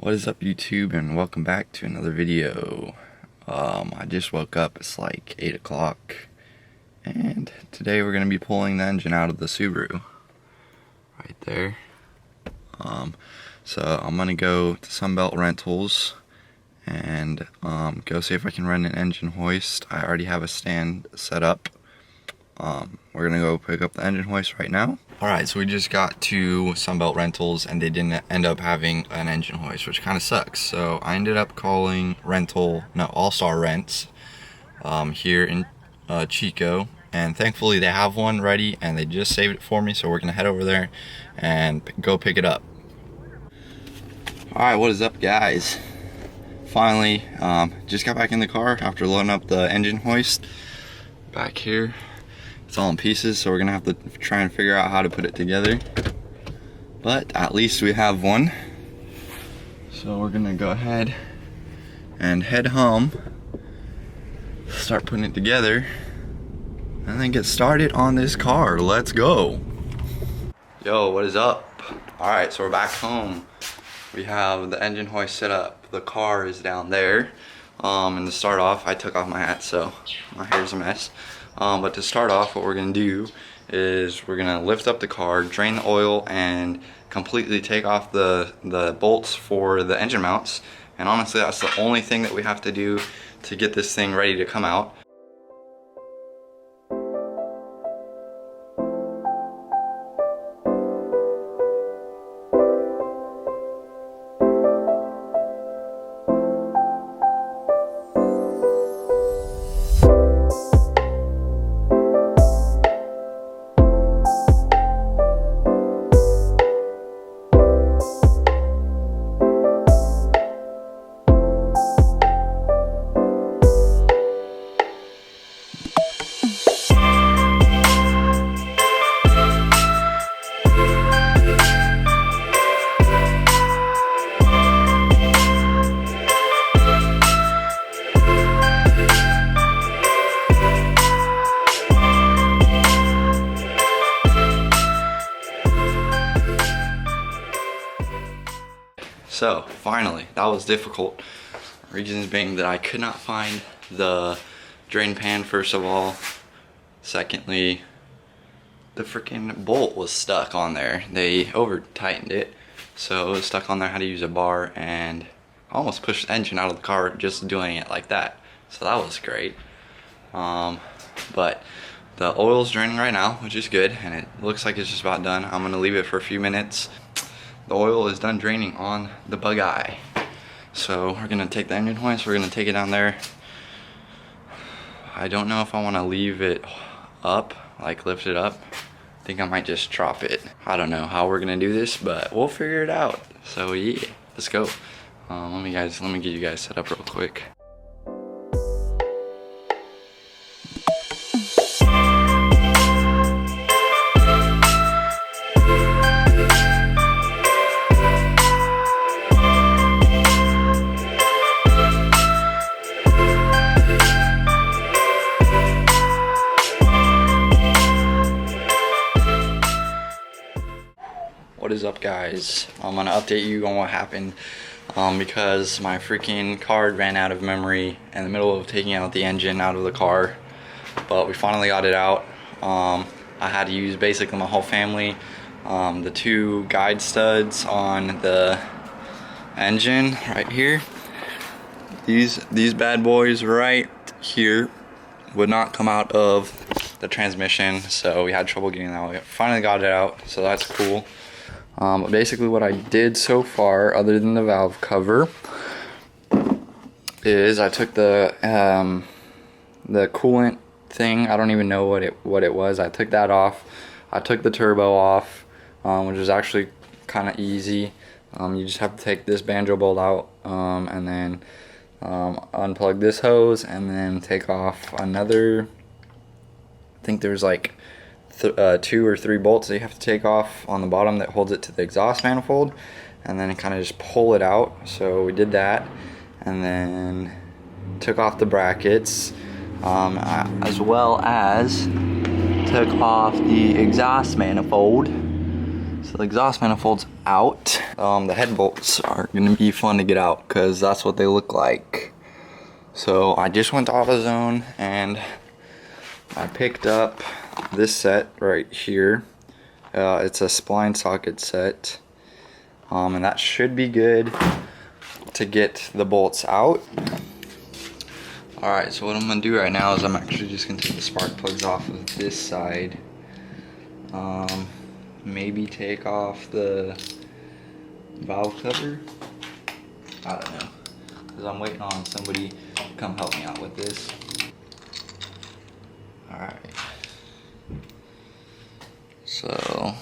What is up, YouTube, and welcome back to another video. I just woke up. It's like 8 o'clock, and today we're going to be pulling the engine out of the Subaru right there. So I'm going to go to Sunbelt Rentals and go see if I can rent an engine hoist. I already have a stand set up. We're going to go pick up the engine hoist right now. Alright, so we just got to Sunbelt Rentals and they didn't end up having an engine hoist, which kind of sucks. So I ended up calling All-Star Rents here in Chico, and thankfully they have one ready and they just saved it for me, so we're gonna head over there and go pick it up. Alright, what is up, guys? Finally, just got back in the car after loading up the engine hoist. Back here, it's all in pieces, so we're gonna have to try and figure out how to put it together, but at least we have one. So we're gonna go ahead and head home, start putting it together, and then get started on this car. Let's go. Yo, what is up? Alright, so we're back home. We have the engine hoist set up. The car is down there. And to start off, I took off my hat, so my hair's a mess. But to start off, what we're gonna do is we're gonna lift up the car, drain the oil, and completely take off the bolts for the engine mounts. And honestly, that's the only thing that we have to do to get this thing ready to come out. So finally, that was difficult. Reasons being that I could not find the drain pan, first of all. Secondly, the freaking bolt was stuck on there. They over tightened it, so it was stuck on there. I had to use a bar, and I almost pushed the engine out of the car just doing it like that. So that was great. But the oil's draining right now, which is good, and it looks like it's just about done. I'm gonna leave it for a few minutes. The oil is done draining on the Bugeye. So we're gonna take the engine hoist, we're gonna take it down there. I don't know if I wanna leave it up, like lift it up. I think I might just drop it. I don't know how we're gonna do this, but we'll figure it out. So yeah, let's go. Let me get you guys set up real quick. What is up, guys? I'm gonna update you on what happened because my freaking card ran out of memory in the middle of taking out the engine out of the car, but we finally got it out. I had to use basically my whole family, the two guide studs on the engine right here. These bad boys right here would not come out of the transmission, so we had trouble getting that out. We finally got it out, so that's cool. But basically what I did so far, other than the valve cover, is I took the coolant thing. I don't even know what it was. I took that off. I took the turbo off, which was actually kind of easy. You just have to take this banjo bolt out and then unplug this hose, and then take off another, I think there's like 2 or 3 bolts that you have to take off on the bottom that holds it to the exhaust manifold, and then kind of just pull it out. So we did that, and then took off the brackets, as well as took off the exhaust manifold. So the exhaust manifold's out. The head bolts are gonna be fun to get out because that's what they look like. So I just went to AutoZone and I picked up this set right here. It's a spline socket set, and that should be good to get the bolts out. Alright, so what I'm gonna do right now is I'm actually just gonna take the spark plugs off of this side. Maybe take off the valve cover. I don't know, because I'm waiting on somebody to come help me out with this. Alright. So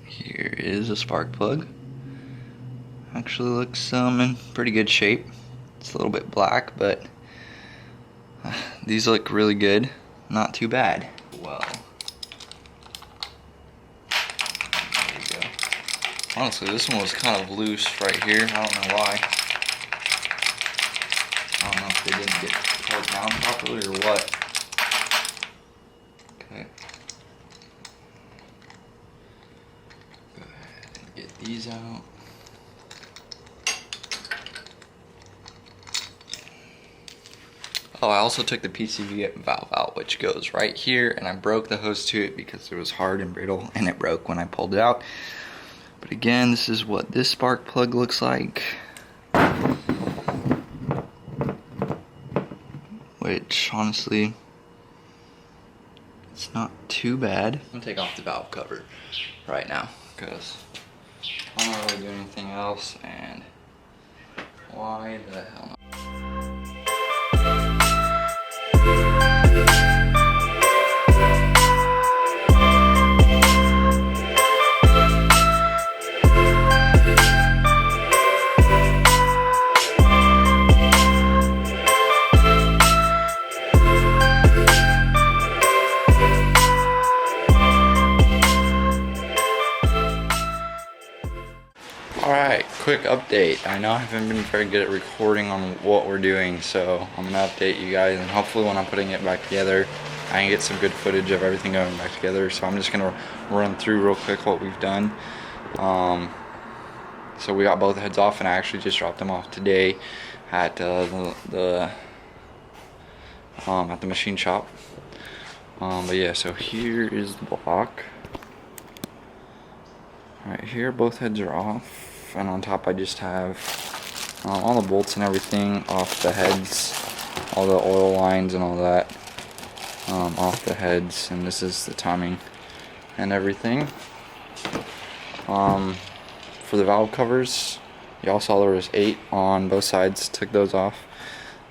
here is a spark plug. Actually looks in pretty good shape. It's a little bit black, but these look really good. Not too bad. Well, there you go. Honestly, this one was kind of loose right here. I don't know why. I don't know if they didn't get held down properly or what. Okay. Go ahead and get these out. Oh, I also took the PCV valve out, which goes right here, and I broke the hose to it because it was hard and brittle, and it broke when I pulled it out. But again, this is what this spark plug looks like. Which, honestly, it's not too bad. I'm gonna take off the valve cover right now, because I'm not really doing anything else, and why the hell not? Alright, quick update. I know I haven't been very good at recording on what we're doing, so I'm gonna update you guys, and hopefully when I'm putting it back together, I can get some good footage of everything going back together. So I'm just gonna run through real quick what we've done. So we got both heads off, and I actually just dropped them off today at the machine shop. But yeah, so here is the block. Right here, both heads are off, and on top I just have all the bolts and everything off the heads, all the oil lines and all that off the heads, and this is the timing and everything. For the valve covers, y'all saw there was 8 on both sides. Took those off.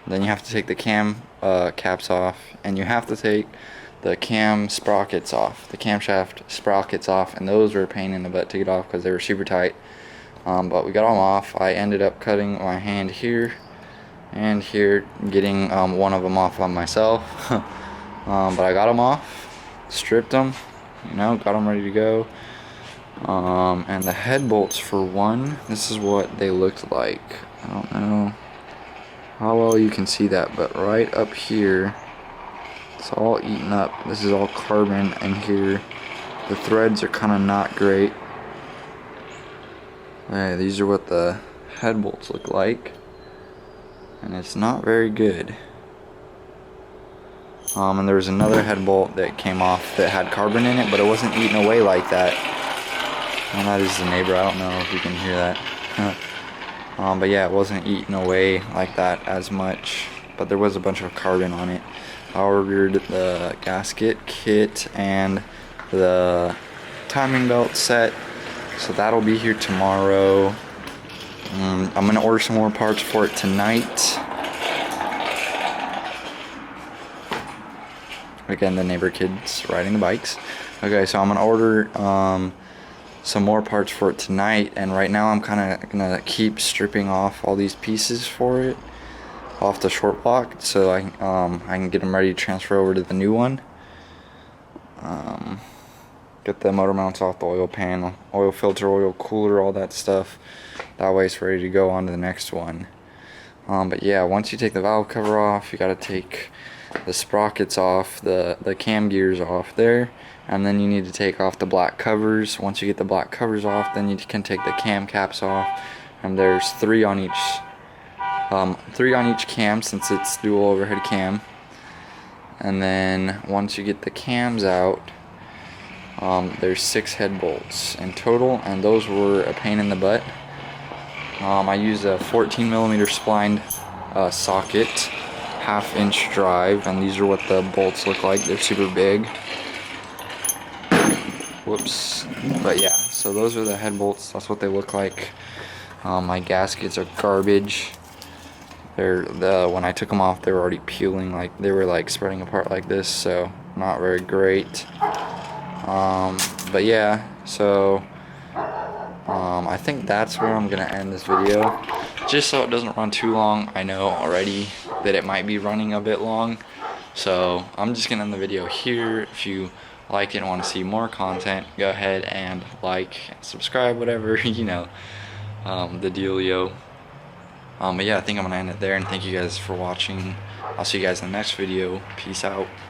Then you have to take the cam caps off, and you have to take the cam sprockets off, the camshaft sprockets off, and those were a pain in the butt to get off because they were super tight. But we got them off. I ended up cutting my hand here and here, getting one of them off on myself. But I got them off, stripped them, you know, got them ready to go. And the head bolts, for one, this is what they looked like. I don't know how well you can see that, but right up here, it's all eaten up. This is all carbon, and here the threads are kind of not great. Okay, these are what the head bolts look like, and it's not very good. And there was another head bolt that came off that had carbon in it, but it wasn't eaten away like that. And that is the neighbor. I don't know if you can hear that. But yeah, it wasn't eaten away like that as much, but there was a bunch of carbon on it. I ordered the gasket kit and the timing belt set, so that'll be here tomorrow. I'm gonna order some more parts for it tonight. Again, the neighbor kids riding the bikes. Okay, so I'm gonna order some more parts for it tonight, and right now I'm kind of gonna keep stripping off all these pieces for it off the short block, so I can get them ready to transfer over to the new one. Get the motor mounts off, the oil pan, oil filter, oil cooler, all that stuff. That way it's ready to go on to the next one. But yeah, once you take the valve cover off, you gotta take the sprockets off, the cam gears off there, and then you need to take off the black covers. Once you get the black covers off, then you can take the cam caps off, and there's three on each cam, since it's dual overhead cam. And then once you get the cams out, there's 6 head bolts in total, and those were a pain in the butt. I used a 14mm splined socket, 1/2 inch drive, and these are what the bolts look like. They're super big. Whoops. But yeah, so those are the head bolts. That's what they look like. My gaskets are garbage. When I took them off, they were already peeling, like they were like spreading apart like this, so not very great. But yeah, so I think that's where I'm gonna end this video, just so it doesn't run too long. I know already that it might be running a bit long, so I'm just gonna end the video here. If you like it and want to see more content, go ahead and like, subscribe, whatever, you know, the dealio. But yeah, I think I'm gonna end it there, and thank you guys for watching. I'll see you guys in the next video. Peace out.